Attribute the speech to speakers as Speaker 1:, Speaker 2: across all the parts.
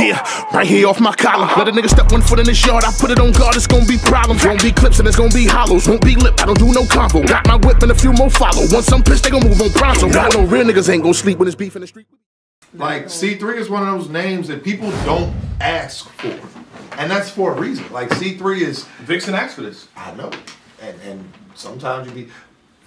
Speaker 1: Yeah, right here off my collar. Let a nigga step 1 foot in this yard, I put it on guard, it's gonna be problems. Won't be clips and it's gonna be hollows. Won't be lip, I don't do no combo. Got my whip and a few more follow. Once some bitch, they gon' move on pronto. Got no real niggas ain't gon' sleep when it's beef in the street.
Speaker 2: Like, C3 is one of those names that people don't ask for. And that's for a reason. Like, C3 is...
Speaker 3: Vixen asked for this.
Speaker 2: I know. And sometimes you be...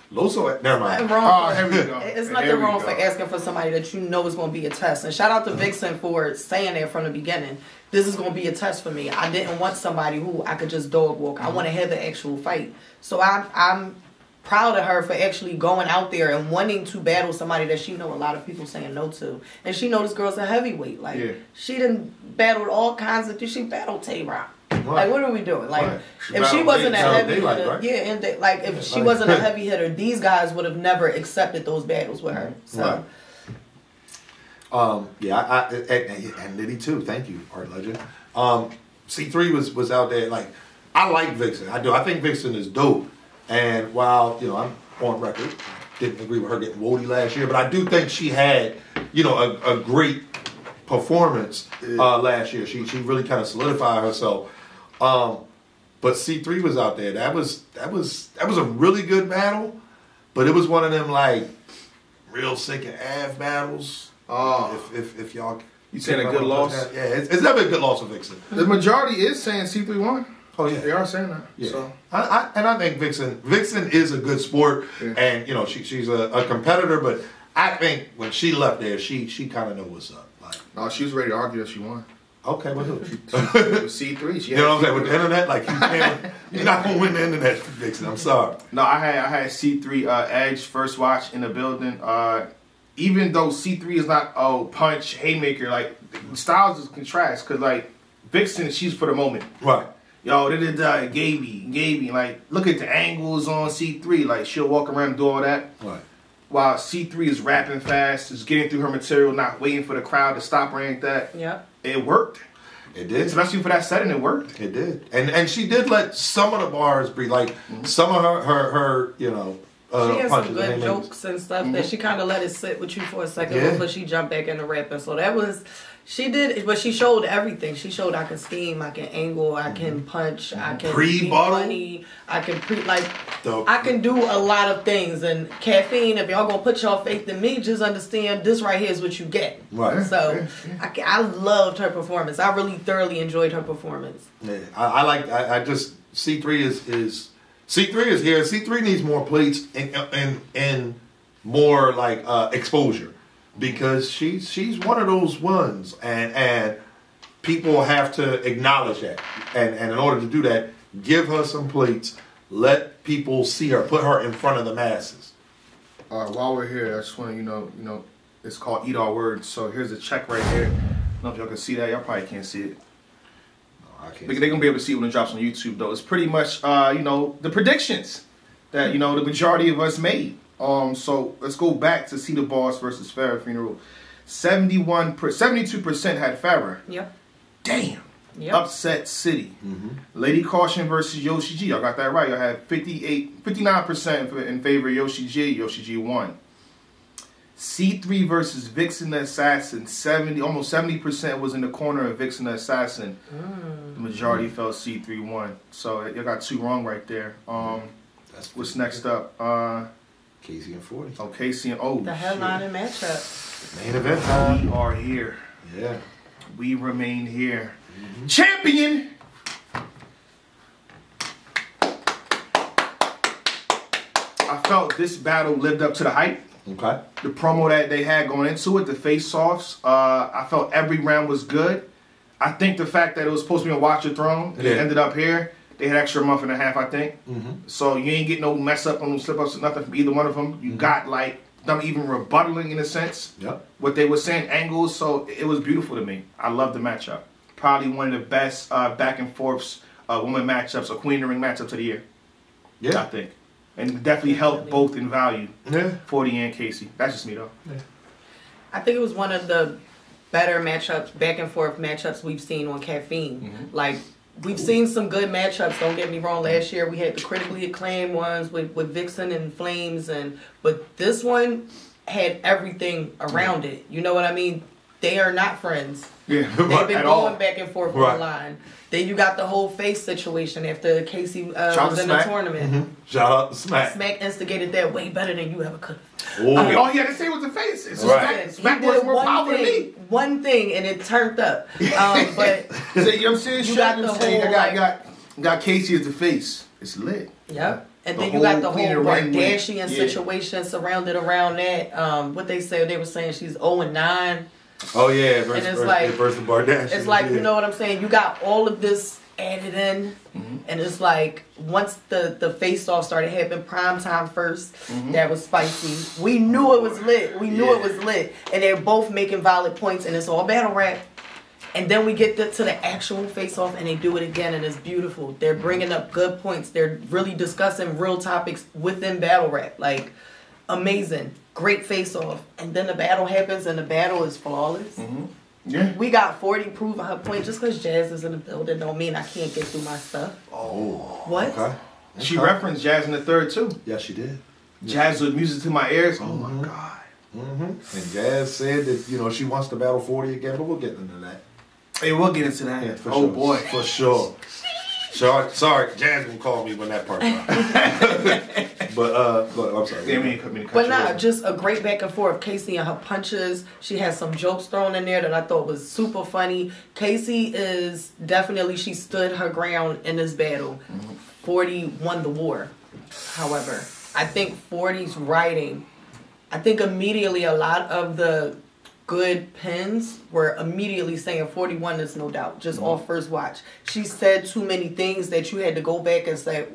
Speaker 2: Loso, never mind.
Speaker 3: Here we go.
Speaker 4: It's nothing wrong for asking for somebody that you know is going to be a test. And shout out to Vixen for saying that from the beginning. This is going to be a test for me. I didn't want somebody who I could just dog walk. I want to have the actual fight. So I'm proud of her for actually going out there and wanting to battle somebody that she know a lot of people saying no to. And she know this girl's a heavyweight. Like, she didn't battle all kinds of... She battled Tay-Rock. Right. Like, what are we doing? Like, if she wasn't a heavy hitter, if she wasn't a heavy hitter, these guys would have never accepted those battles with her. So,
Speaker 2: and Liddy too. Thank you, Art Legend. C3 was out there. Like, I like Vixen. I do. I think Vixen is dope. And while I'm on record, didn't agree with her getting Wody last year, but I do think she had a great performance last year. She really kind of solidified herself. But C3 was out there. That was a really good battle, but it was one of them like real sick and av battles. If y'all,
Speaker 3: you saying a good loss?
Speaker 2: Yeah, it's never a good loss for Vixen.
Speaker 3: The majority is saying C3 won.
Speaker 2: Oh yeah,
Speaker 3: they are saying that.
Speaker 2: Yeah.
Speaker 3: So
Speaker 2: I think Vixen is a good sport, and she's a competitor. But I think when she left there, she kind of knew what's up. Like,
Speaker 3: no, she was ready to argue that she won.
Speaker 2: Okay, what who?
Speaker 3: C3.
Speaker 2: You know what I'm saying? With the internet, like you're not gonna win the internet, Vixen. I'm sorry.
Speaker 3: No, I had C3 Edge first watch in the building. Even though C3 is not punch haymaker, like styles is contrast because like Vixen, she's for the moment.
Speaker 2: Right.
Speaker 3: Yo, Gaby. Like, look at the angles on C3. Like, she'll walk around and do all that.
Speaker 2: Right.
Speaker 3: While C3 is rapping fast, is getting through her material, not waiting for the crowd to stop her like that.
Speaker 4: Yep.
Speaker 3: It worked.
Speaker 2: It did.
Speaker 3: Especially for that setting, it worked.
Speaker 2: It did. And she did let some of the bars breathe. Like, some of her
Speaker 4: she had some good jokes and stuff that she kind of let it sit with you for a second before she jumped back into rapping. So that was... She did, but she showed everything. She showed I can scheme, I can angle, I can punch, I can be funny, I can I can do a lot of things. And Caffeine, if y'all gonna put y'all faith in me, just understand this right here is what you get.
Speaker 2: Right.
Speaker 4: So I loved her performance. I really thoroughly enjoyed her performance.
Speaker 2: Yeah, I just C3 is C3 is here. C3 needs more plates and more like exposure. Because she's one of those ones, and people have to acknowledge that, and in order to do that, give her some plates, let people see her, put her in front of the masses.
Speaker 3: While we're here, I just want to it's called Eat Our Words. So here's a check right here. I don't know if y'all can see that. Y'all probably can't see it.
Speaker 2: No, I can't.
Speaker 3: They're gonna be able to see it when it drops on YouTube though. It's pretty much the predictions that the majority of us made. So let's go back to see the B.A.R.S versus Farrah funeral. 72% had Farrah.
Speaker 4: Yep.
Speaker 3: Damn. Yep. Upset City. Lady Caution versus Yoshi G. Y'all got that right. Y'all had 59% in favor of Yoshi G. Yoshi G won. C3 versus Vixen the Assassin. Almost 70% was in the corner of Vixen the Assassin. The majority felt C3 won. So y'all got 2 wrong right there. What's next up?
Speaker 2: Casey and 40.
Speaker 3: Oh, Casey and
Speaker 4: the headline and matchup.
Speaker 2: Main event.
Speaker 3: We are here.
Speaker 2: Yeah.
Speaker 3: We remain here. Champion. I felt this battle lived up to the hype.
Speaker 2: Okay.
Speaker 3: The promo that they had going into it, the face-offs, I felt every round was good. I think the fact that it was supposed to be on Watch Your Throne and it ended up here, they had extra month and a half, I think. So you ain't get no mess up on slip-ups or nothing from either one of them. You got, like, them even rebuttaling, in a sense, what they were saying, angles. So it was beautiful to me. I love the matchup. Probably one of the best back-and-forths women matchups or Queen of the Ring matchups of the year. Yeah. I think. And definitely helped both in value. Yeah. 40 and Casey. That's just me, though. Yeah.
Speaker 4: I think it was one of the better matchups, back-and-forth matchups we've seen on Caffeine. Like, we've seen some good matchups, don't get me wrong. Last year we had the critically acclaimed ones with Vixen and Flames, but this one had everything around it. You know what I mean? They are not friends.
Speaker 3: Yeah,
Speaker 4: They've been
Speaker 3: at
Speaker 4: going
Speaker 3: all.
Speaker 4: back and forth
Speaker 2: Right.
Speaker 4: online. Then you got the whole face situation after Casey
Speaker 3: Shout
Speaker 4: was
Speaker 3: to
Speaker 4: in the
Speaker 3: Smack.
Speaker 4: tournament.
Speaker 2: Shout out to Smack.
Speaker 4: Smack instigated that way better than you ever could.
Speaker 3: Oh, yeah, they say it was the face. It's
Speaker 2: Right.
Speaker 3: Smack
Speaker 4: He
Speaker 3: was
Speaker 4: did
Speaker 3: more powerful than me.
Speaker 4: one thing, and it turned up. But
Speaker 3: So, you know what I'm saying?
Speaker 4: You got the whole,
Speaker 3: I got Casey as the face. It's lit.
Speaker 4: yep. And
Speaker 3: The
Speaker 4: then you got
Speaker 3: whole
Speaker 4: the
Speaker 3: Queen
Speaker 4: whole
Speaker 3: of Right Wing.
Speaker 4: Kardashian
Speaker 3: Yeah.
Speaker 4: situation surrounded around that. What they said, they were saying she's 0-9.
Speaker 2: Oh yeah,
Speaker 4: And it's
Speaker 2: versus
Speaker 4: like-
Speaker 2: versus Kardashian.
Speaker 4: It's like,
Speaker 2: yeah.
Speaker 4: you know what I'm saying? You got all of this added in. And it's like, once the face-off started happening, prime time first, that was spicy. We knew it was lit. We knew it was lit. And they're both making valid points, and it's all battle rap. And then we get to the actual face-off, and they do it again, and it's beautiful. They're bringing up good points. They're really discussing real topics within battle rap. Like, amazing. Great face-off. And then the battle happens, and the battle is flawless.
Speaker 3: Yeah.
Speaker 4: We got 40 proving her point. Just because Jazz is in the building don't mean I can't get through my stuff.
Speaker 2: Oh.
Speaker 4: What?
Speaker 2: Okay.
Speaker 3: She referenced Jazz in the third, too.
Speaker 2: Yeah, she did.
Speaker 3: Jazz with music to my ears. Oh, my God.
Speaker 2: And Jazz said that, you know, she wants to battle 40 again, but we'll get into that.
Speaker 3: Hey, we'll get into that.
Speaker 2: Yeah, for
Speaker 3: oh,
Speaker 2: sure.
Speaker 3: boy.
Speaker 2: For sure. Sorry, Jazz will call me when that part comes. but I'm sorry.
Speaker 3: Yeah, we ain't cut me to cut
Speaker 4: But
Speaker 3: you
Speaker 4: nah,
Speaker 3: off.
Speaker 4: just a great back and forth. Casey and her punches. She had some jokes thrown in there that I thought was super funny. Casey is definitely, she stood her ground in this battle. 40 won the war. However, I think 40's writing, I think immediately a lot of the good pins were immediately saying 41 is no doubt, just off first watch. She said too many things that you had to go back and say,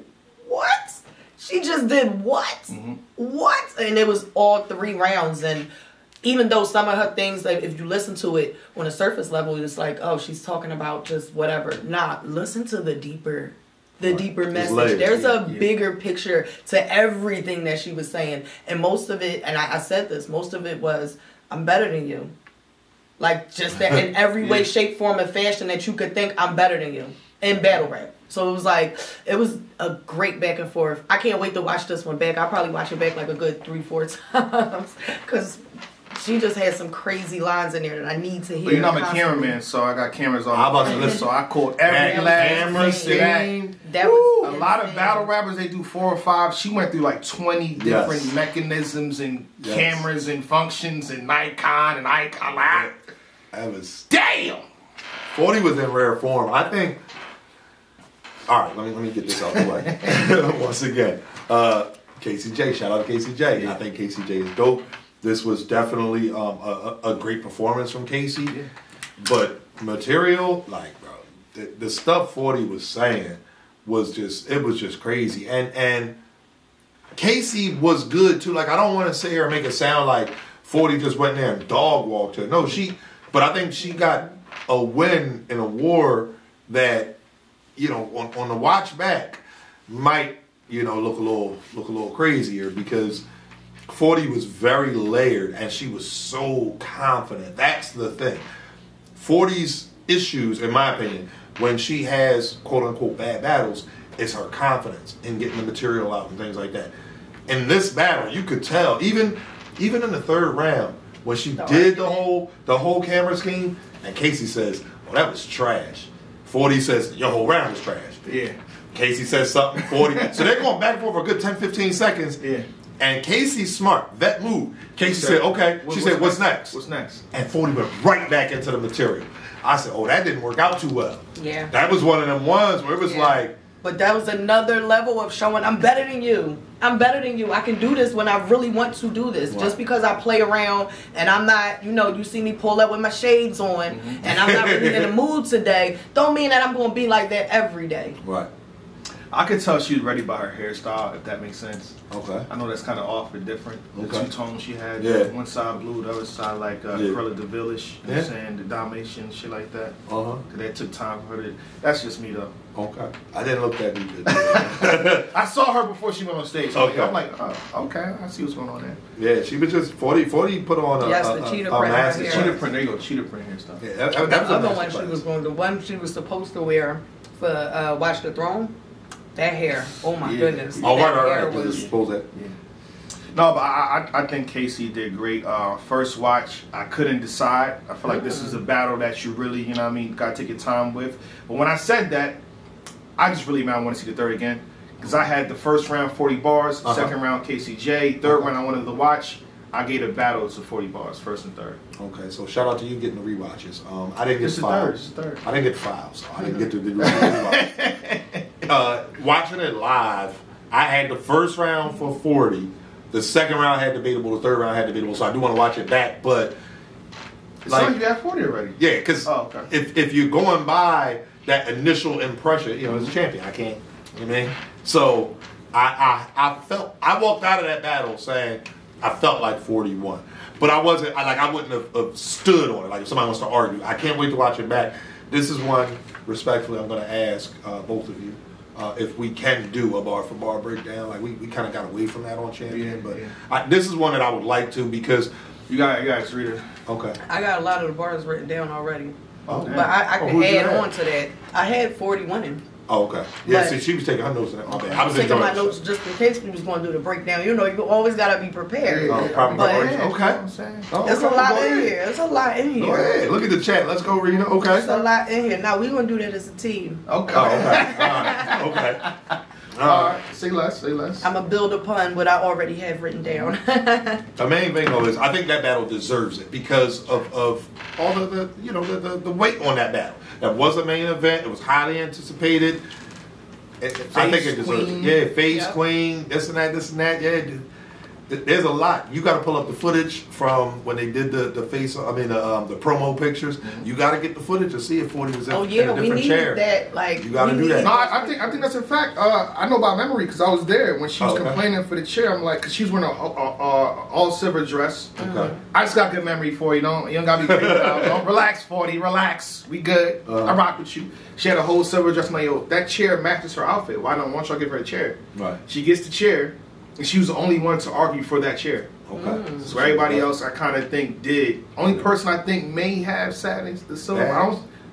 Speaker 4: what? She just did what? What? And it was all 3 rounds. And even though some of her things, like if you listen to it on a surface level, it's like, oh, she's talking about just whatever. Nah, listen to the deeper message.
Speaker 2: layers,
Speaker 4: There's a
Speaker 3: yeah.
Speaker 4: bigger picture to everything that she was saying. And most of it, and I said this, most of it was, I'm better than you. Like, just that in every way, shape, form, and fashion that you could think, I'm better than you. In battle rap. So it was like, it was a great back and forth. I can't wait to watch this one back. I'll probably watch it back like a good 3-4 times. Because she just had some crazy lines in there that I need to hear.
Speaker 3: But you know I'm a
Speaker 4: constantly.
Speaker 3: cameraman, so I got cameras on.
Speaker 2: I'm about to listen.
Speaker 3: So I caught every last
Speaker 2: camera
Speaker 3: scene.
Speaker 4: That was
Speaker 3: A lot of
Speaker 4: insane.
Speaker 3: battle rappers, they do 4 or 5. She went through like 20 different mechanisms and cameras and functions and Nikon and icon. Like,
Speaker 2: That was
Speaker 3: damn!
Speaker 2: 40 was in rare form. I think. All right, let me get this out the way. Once again, Casey J. Shout out to Casey J. I think Casey J is dope. This was definitely a great performance from Casey.
Speaker 3: Yeah.
Speaker 2: But material, like, bro, the stuff 40 was saying was just crazy. And Casey was good too. Like, I don't want to sit here and make it sound like 40 just went there and dog walked her. No, but I think she got a win in a war that, you know, on the watch back might, you know, look a little crazier because 40 was very layered and she was so confident. That's the thing. 40's issues, in my opinion, when she has quote unquote bad battles, is her confidence in getting the material out and things like that. In this battle, you could tell, even in the third round, when she did the whole camera scheme, and Casey says, "Oh, that was trash." 40 says, "Your whole round was trash."
Speaker 3: Yeah.
Speaker 2: Casey says something, 40. So they're going back and forth for a good 10, 15 seconds.
Speaker 3: Yeah.
Speaker 2: And Casey's smart. Vet move. Casey said, okay. She said, what's next?
Speaker 3: What's next?
Speaker 2: And 40 went right back into the material. I said, oh, that didn't work out too well.
Speaker 4: Yeah.
Speaker 2: That was one of them ones where it was like.
Speaker 4: But that was another level of showing I'm better than you. I'm better than you. I can do this when I really want to do this.
Speaker 2: Right.
Speaker 4: Just because I play around and I'm not, you know, you see me pull up with my shades on and I'm not really in the mood today, don't mean that I'm going to be like that every day.
Speaker 2: Right.
Speaker 3: I could tell she was ready by her hairstyle, if that makes sense.
Speaker 2: Okay.
Speaker 3: I know that's kind of off or different. The
Speaker 2: Okay.
Speaker 3: two-tone she had.
Speaker 2: Yeah.
Speaker 3: One side blue, the other side like Cruella de Villish. You know what I'm saying? The Dalmatian, shit like that.
Speaker 2: Uh-huh.
Speaker 3: Cause that took time for her to... That's just me, though.
Speaker 2: Okay. I didn't look that deep.
Speaker 3: I saw her before she went on stage. So
Speaker 2: Okay.
Speaker 3: I'm like, oh, okay, I see what's going on there.
Speaker 2: Yeah, she was just 40 put on a,
Speaker 4: Yes,
Speaker 2: a,
Speaker 4: the cheetah
Speaker 2: a
Speaker 4: print
Speaker 2: mask.
Speaker 4: right here.
Speaker 3: Cheetah print, there you go, cheetah print hairstyle.
Speaker 2: Yeah, that
Speaker 4: The
Speaker 2: was a
Speaker 4: other
Speaker 2: master
Speaker 4: one she
Speaker 2: class.
Speaker 4: was going, the one she was supposed to wear for Watch the Throne, that hair, oh my goodness.
Speaker 2: Oh,
Speaker 4: that
Speaker 2: right.
Speaker 4: hair
Speaker 2: Was
Speaker 4: was,
Speaker 2: supposed that.
Speaker 3: No, but I think Casey did great. First watch, I couldn't decide. I feel like this is a battle that you really, you know what I mean, got to take your time with. But when I said that, I just really, man, I want to see the third again. Because I had the first round 40 bars, second round KCJ, third round I wanted to watch. I gave a battle to 40 bars, first and third.
Speaker 2: Okay, so shout out to you getting the rewatches. I didn't get
Speaker 3: It's the
Speaker 2: five.
Speaker 3: third.
Speaker 2: I didn't get five, so I didn't get to do the rewatch. Watching it live, I had the first round for 40. The second round had debatable. The third round had debatable. So I do want to watch it back, but
Speaker 3: It sounds like you had 40 already.
Speaker 2: yeah, because
Speaker 3: okay.
Speaker 2: if you're going by that initial impression, you know, as a champion, I can't. You know what I mean? So I felt I walked out of that battle saying I felt like 41, but I wasn't. I wouldn't have stood on it. Like if somebody wants to argue, I can't wait to watch it back. This is one respectfully I'm going to ask both of you. If we can do a bar for bar breakdown, like we kind of got away from that on Champion, but this is one that I would like to because
Speaker 3: you got Rita.
Speaker 2: Okay.
Speaker 4: I got a lot of the bars written down already,
Speaker 2: Oh,
Speaker 4: but I can
Speaker 3: who'd you
Speaker 4: add
Speaker 3: have?
Speaker 4: on to that. I had 40 winning.
Speaker 2: Oh, okay. Yeah,
Speaker 4: But-
Speaker 2: see, she was taking her notes in that. My bad.
Speaker 4: I was taking my
Speaker 2: enjoying
Speaker 4: notes just in case we was going to do the breakdown. You know, you always got to be prepared.
Speaker 2: Oh, probably.
Speaker 4: But-
Speaker 2: Okay.
Speaker 3: You know what I'm saying?
Speaker 2: Oh,
Speaker 4: There's a
Speaker 2: okay,
Speaker 4: lot
Speaker 2: go
Speaker 4: in
Speaker 2: ahead.
Speaker 4: here. There's a lot in
Speaker 2: Go
Speaker 4: here.
Speaker 2: ahead. Look at the chat. Let's go, Rena. Okay.
Speaker 4: There's a lot in here. Now we're going to do that as a team.
Speaker 3: Okay.
Speaker 2: Oh, okay. All right. Okay.
Speaker 3: All right. Say less. Say less.
Speaker 4: I'm going to build upon what I already have written down.
Speaker 2: The main thing though is I think that battle deserves it because of all the weight on that battle. That was a main event. It was highly anticipated. I think it deserves it. Yeah, face queen, this and that. Yeah, there's a lot. You got to pull up the footage from when they did the face. I mean, the promo pictures. You got to get the footage to see if 40 was in,
Speaker 4: Oh
Speaker 2: in
Speaker 4: yeah,
Speaker 2: a
Speaker 4: we
Speaker 2: different
Speaker 4: need
Speaker 2: chair.
Speaker 4: that. Like
Speaker 2: You gotta
Speaker 4: we
Speaker 2: do that.
Speaker 4: need-
Speaker 3: No, I think that's a fact. I know by memory because I was there when she was
Speaker 2: Okay.
Speaker 3: complaining for the chair. I'm like, because she was wearing a all silver dress.
Speaker 2: Okay.
Speaker 3: I just got good memory for you. You don't gotta be crazy. Don't relax, 40. Relax. We good. I rock with you. She had a whole silver dress. I'm like, yo, that chair matches her outfit. Why don't y'all give her a chair?
Speaker 2: Right.
Speaker 3: She gets the chair, and she was the only one to argue for that chair.
Speaker 2: Okay.
Speaker 3: So everybody else, I kind of think did. Only person I think may have sat is the silver.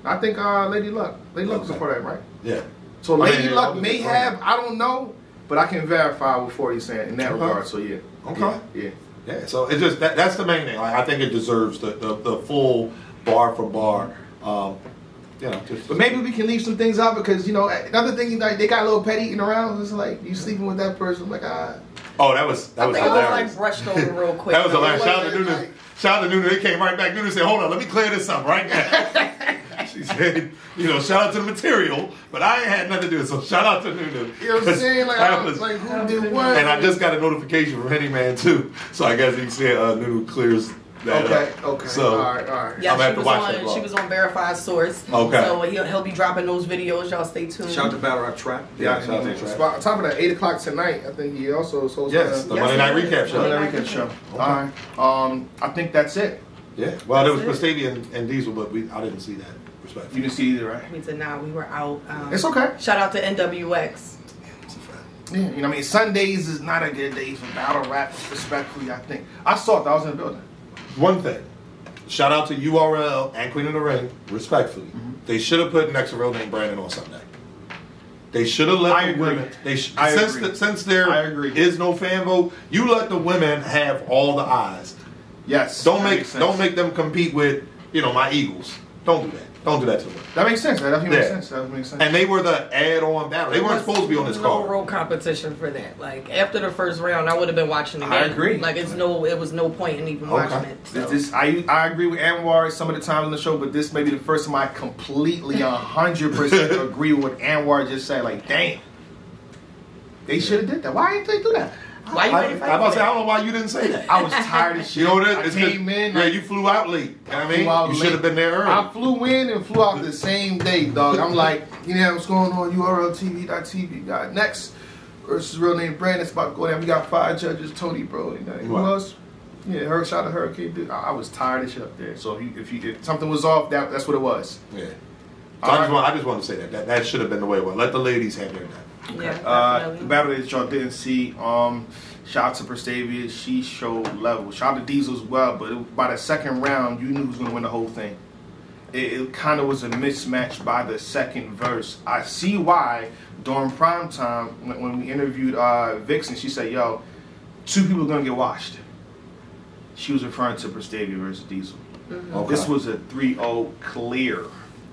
Speaker 3: I think Lady Luck. Lady Luck was a part of that, right?
Speaker 2: Yeah.
Speaker 3: So
Speaker 2: I mean,
Speaker 3: Lady Luck
Speaker 2: yeah,
Speaker 3: may have. I don't know, but I can verify what 40 saying in that
Speaker 2: Okay.
Speaker 3: regard. So yeah.
Speaker 2: Okay.
Speaker 3: Yeah.
Speaker 2: Yeah, so it's just that's the main thing. Like, I think it deserves the full bar for bar.
Speaker 3: But maybe we can leave some things out because another thing like they got a little petty eating around. It's like you sleeping with that person. I'm like
Speaker 2: Oh, that was
Speaker 4: I think
Speaker 2: hilarious.
Speaker 4: I was like brushed over real quick.
Speaker 2: That was hilarious.
Speaker 3: It
Speaker 2: Shout out to
Speaker 3: wasn't
Speaker 2: Nunu.
Speaker 3: like-
Speaker 2: Shout out to Nunu. They came right back. Nunu said, "Hold on, let me clear this up right now." She said, shout out to the material, but I ain't had nothing to do with it. So shout out to Nunu.
Speaker 3: You know what I'm saying? Like, I was like, who did what?
Speaker 2: And I just got a notification from Henny Man too. So I guess he said Nunu clears that up.
Speaker 3: Okay.
Speaker 2: So
Speaker 3: all right.
Speaker 4: Yeah,
Speaker 2: I'm gonna have to watch that
Speaker 4: she
Speaker 2: vlog.
Speaker 4: was on Verified Source.
Speaker 2: Okay.
Speaker 4: So he'll be dropping those videos. Y'all stay tuned.
Speaker 5: Shout out to Battle Trap.
Speaker 2: Yeah, shout out to Trap.
Speaker 3: On top of that, 8 o'clock tonight, I think he also is hosting
Speaker 2: Yes, the Monday Night Recap show.
Speaker 3: Monday Night Recap show. All right. I think that's it.
Speaker 2: Yeah. Well, there was
Speaker 4: That's
Speaker 2: Prestavia and Diesel, but I didn't see that. Respect.
Speaker 3: You didn't see either, right?
Speaker 4: We said, nah, we were out.
Speaker 3: It's okay.
Speaker 4: Shout out to NWX.
Speaker 3: Yeah, you know what I mean? Sundays is not a good day for battle rap, respectfully, I think. I saw it, I was in the building.
Speaker 2: One thing. Shout out to URL and Queen of the Ring, respectfully. They should have put next to real name Brandon on Sunday. They should have let
Speaker 3: I
Speaker 2: the
Speaker 3: agree.
Speaker 2: women.
Speaker 3: I
Speaker 2: Since
Speaker 3: agree.
Speaker 2: since there
Speaker 3: I agree.
Speaker 2: is no fan vote, you let the women have all the eyes.
Speaker 3: Yes.
Speaker 2: Don't
Speaker 3: that
Speaker 2: make
Speaker 3: makes sense.
Speaker 2: them compete with my Eagles. Don't do that. Don't do that to them.
Speaker 3: That makes sense. That definitely makes
Speaker 2: Yeah.
Speaker 3: sense. That makes sense.
Speaker 2: And they were the add-on battle. They weren't supposed to be on this
Speaker 4: no
Speaker 2: card.
Speaker 4: real competition for that. Like after the first round, I would have been watching the game.
Speaker 3: I agree.
Speaker 4: Like it was no point in even watching it. So.
Speaker 3: I agree with Anwar some of the time on the show, but this may be the first time I completely 100% agree with what Anwar just said. Like, damn, they should have did that. Why didn't they do that?
Speaker 4: Why you
Speaker 2: I
Speaker 4: ain't fight
Speaker 2: about to
Speaker 4: for
Speaker 2: say, I
Speaker 4: that?
Speaker 2: don't know why you didn't say that.
Speaker 3: I was tired of shit.
Speaker 2: You know what it
Speaker 3: I
Speaker 2: is?
Speaker 3: came in.
Speaker 2: Yeah,
Speaker 3: like,
Speaker 2: you flew out late. You know what I mean?
Speaker 3: flew out
Speaker 2: You
Speaker 3: late.
Speaker 2: should have been there early.
Speaker 3: I flew in and flew out the same day, dog. I'm like, what's going on? URLTV.tv. Got next versus real name Brandon. It's about to go down. We got 5 judges. Tony, bro. Who
Speaker 2: Right.
Speaker 3: else? Yeah, shout out to Hurricane Dude. I was tired of shit up there. So if something was off, that's what it was.
Speaker 2: Yeah. So I just want to say that should have been the way it was. Let the ladies have their time.
Speaker 4: Yeah,
Speaker 3: The
Speaker 4: definitely.
Speaker 3: battle that y'all didn't see. Shout out to Prestavia. She showed level. Shout out to Diesel as well. But by the second round, you knew who was going to win the whole thing. It kind of was a mismatch by the second verse. I see why during prime time when we interviewed Vixen, she said, "Yo, two people are gonna get washed. She was referring to Prestavia versus Diesel.
Speaker 2: Okay.
Speaker 3: This was a 3-0 clear.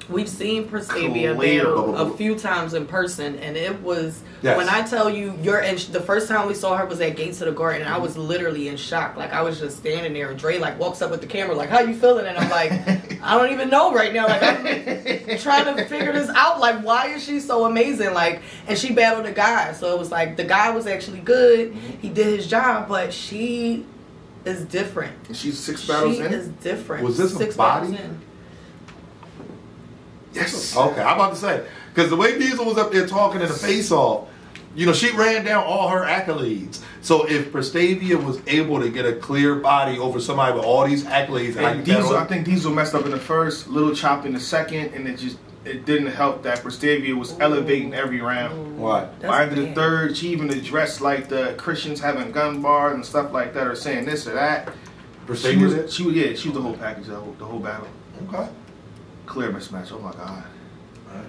Speaker 4: We've seen Prestavia battle a few times in person, and it was when I tell you the first time we saw her was at Gates of the Garden, and I was literally in shock. Like I was just standing there, and Dre like walks up with the camera, like, "How you feeling?" And I'm like, "I don't even know right now. Like I'm trying to figure this out. Like why is she so amazing?" Like, and she battled a guy, so it was like the guy was actually good. He did his job, but she is different.
Speaker 3: She's 6 battles in.
Speaker 4: She is different.
Speaker 2: Was this
Speaker 4: 6
Speaker 2: a body?
Speaker 4: battles in.
Speaker 3: Yes.
Speaker 2: Okay, I'm about to say, because the way Diesel was up there talking in the face-off, you know, she ran down all her accolades. So if Prestavia was able to get a clear body over somebody with all these accolades,
Speaker 3: and Diesel, I think Diesel messed up in the first, little chopped in the second, and it didn't help that Prestavia was elevating every round.
Speaker 2: Right.
Speaker 3: By the third, she even addressed like the Christians having gun bars and stuff like that, or saying this or that.
Speaker 2: Prestavia?
Speaker 3: She was the whole package, the whole battle.
Speaker 2: Okay.
Speaker 3: Clear mismatch. Oh my god.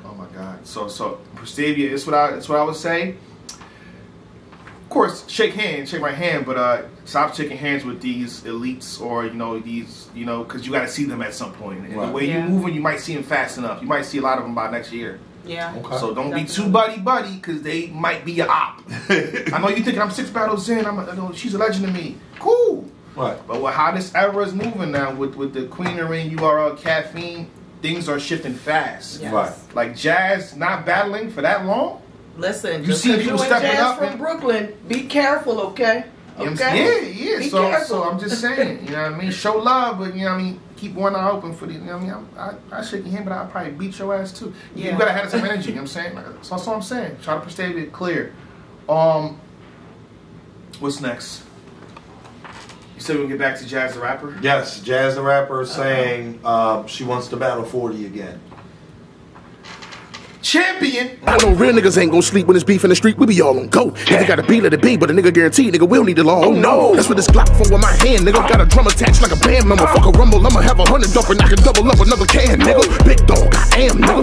Speaker 3: Oh my god. So Prestavia is what I would say. Of course, shake my hand, but stop shaking hands with these elites or these because you got to see them at some point. And the way you moving, you might see them fast enough. You might see a lot of them by next year.
Speaker 4: Yeah.
Speaker 2: Okay.
Speaker 3: So don't be too buddy because they might be your op. I know you thinking I'm 6 battles in. She's a legend to me. Cool.
Speaker 2: Right.
Speaker 3: But with how this era is moving now with the Queenery, URL, caffeine, things are shifting fast.
Speaker 4: Yes.
Speaker 2: Right.
Speaker 3: Like Jazz not battling for that long.
Speaker 4: Listen,
Speaker 3: you see people stepping
Speaker 4: Jazz
Speaker 3: up
Speaker 4: from Brooklyn. Be careful, okay?
Speaker 3: Okay. Yeah.
Speaker 4: Be careful.
Speaker 3: So I'm just saying, you know what I mean? Show love, but you know what I mean? Keep one eye open for the. You know what I mean? I shake your hand, but I'll probably beat your ass too.
Speaker 4: Yeah.
Speaker 3: You gotta have some energy. You know what I'm saying? That's all I'm saying. Try to stay it clear. What's next? You said we can get back to Jazz the Rapper?
Speaker 2: Yes, Jazz the Rapper saying she wants to battle 40 again.
Speaker 3: Champion!
Speaker 1: I know real niggas ain't gon' sleep when it's beef in the street. We be all on go. If it gotta be, let it be. But a nigga guarantee, nigga will need the law. Oh no! That's what this Glock for with my hand, nigga. Got a drum attached like a band member. Fuck a rumble, I'ma have 100 up and I can double up another can, nigga. Big dog, I am, nigga.